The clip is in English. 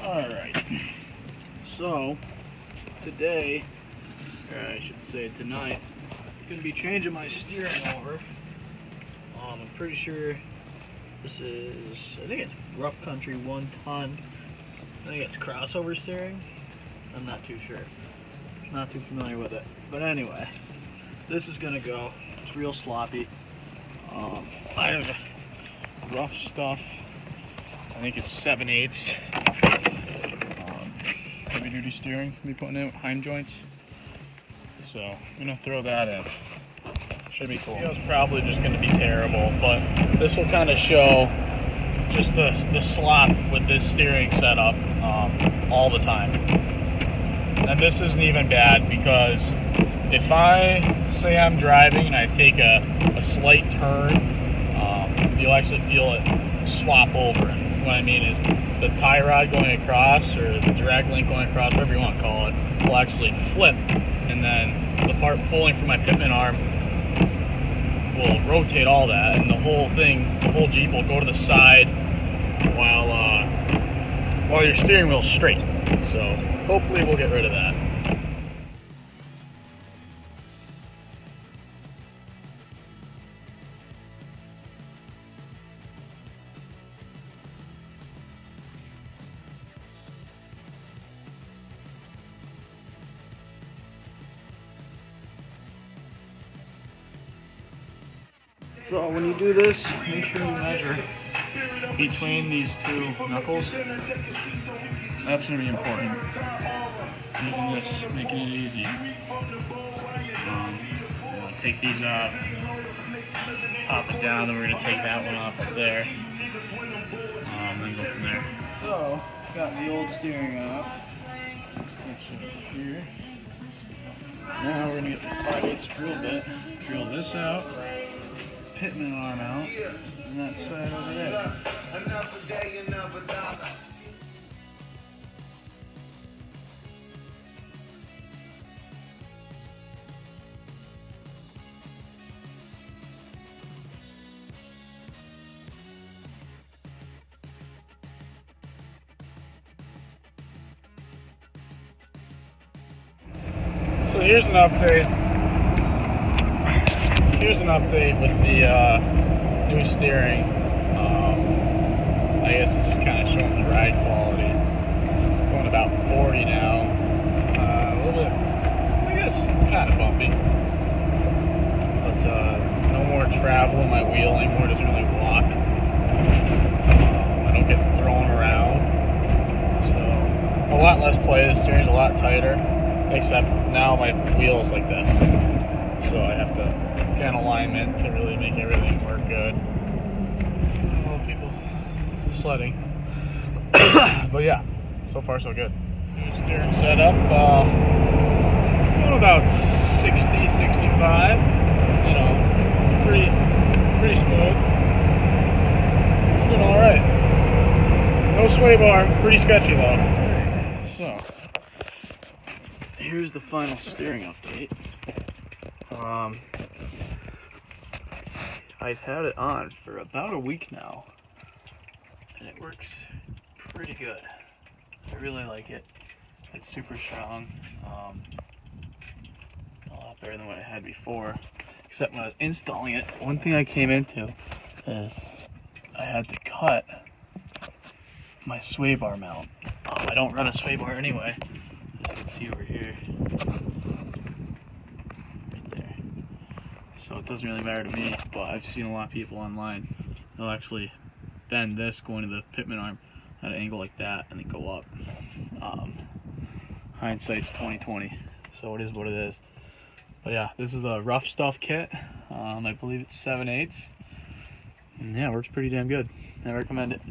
Alright, so today, or I should say tonight, I'm going to be changing my steering over. I'm pretty sure this is, I think it's Rough Country 1 ton. I think it's crossover steering. I'm not too sure. Not too familiar with it. But anyway, this is going to go. It's real sloppy. I have Rough Stuff. I think it's 7/8 heavy duty steering. I'll be putting in hind joints. So I'm gonna throw that in. Should be cool. It's probably just gonna be terrible, but this will kind of show just the slop with this steering setup all the time. And this isn't even bad because if I say I'm driving and I take a slight turn, you'll actually feel it swap over. And what I mean is the tie rod going across, or the drag link going across, whatever you want to call it, will actually flip, and then the part pulling from my pitman arm will rotate all that, and the whole thing, the whole Jeep will go to the side while your steering wheel's straight. So hopefully we'll get rid of that. So when you do this, make sure you measure between these two knuckles. That's going to be important. You can just making it easy. Take these off, pop it down, then we're going to take that one off up there, then go from there. So, got the old steering off. It's here. Now we're going to get the 5/8 drill bit, drill this out. Pitman arm out, and that side over there. So here's an update. Here's an update with the new steering. I guess it's just kind of showing the ride quality. Going about 40 now. A little bit, I guess, kind of bumpy. But no more travel in my wheel anymore. It doesn't really walk. I don't get thrown around. So a lot less play. The steering's a lot tighter. Except now my wheel is like this. So I have to get alignment to really make everything work good. Well, people sledding. But yeah, so far so good. New steering setup, going about 60, 65. You know, pretty smooth. It's doing all right. No sway bar, pretty sketchy though. So here's the final steering update. I've had it on for about a week now, and it works pretty good. I really like it. It's super strong. A lot better than what I had before. Except when I was installing it, one thing I came into is I had to cut my sway bar mount. I don't run a sway bar anyway, as you can see over here. So it doesn't really matter to me, but I've seen a lot of people online. They'll actually bend this going to the pitman arm at an angle like that and then go up. Hindsight's 20/20, so it is what it is. But yeah, this is a Rough Stuff kit. I believe it's 7/8. And yeah, it works pretty damn good. I recommend it.